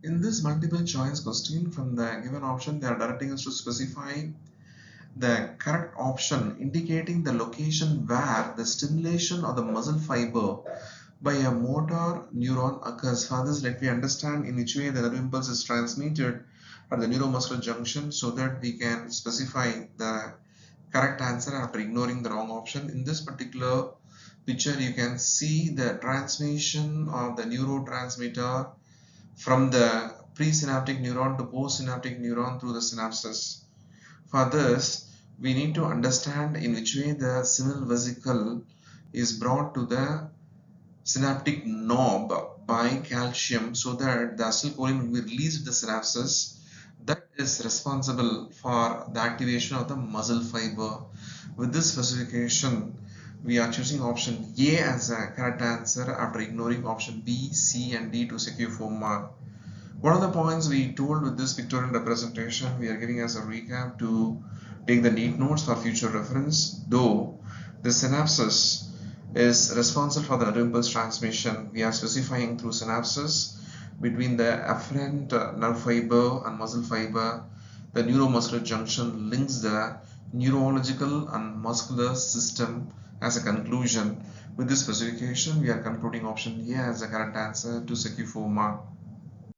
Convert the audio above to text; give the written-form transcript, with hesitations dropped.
In this multiple choice question from the given option, they are directing us to specify the correct option indicating the location where the stimulation of the muscle fiber by a motor neuron occurs. For this, let me understand in which way the nerve impulse is transmitted at the neuromuscular junction so that we can specify the correct answer after ignoring the wrong option. In this particular picture, you can see the transmission of the neurotransmitter from the presynaptic neuron to postsynaptic neuron through the synapses. For this, we need to understand in which way the seminal vesicle is brought to the synaptic knob by calcium so that the acetylcholine will be released to the synapses that is responsible for the activation of the muscle fiber. With this specification, we are choosing option A as a correct answer after ignoring option B, C and D to secure 4 marks. What are the points we told with this pictorial representation? We are giving as a recap to take the NEET notes for future reference. Though the synapses is responsible for the nerve impulse transmission, we are specifying through synapses between the afferent nerve fiber and muscle fiber. The neuromuscular junction links the neurological and muscular system. As a conclusion, with this specification, we are concluding option A as the correct answer to secure 4 marks.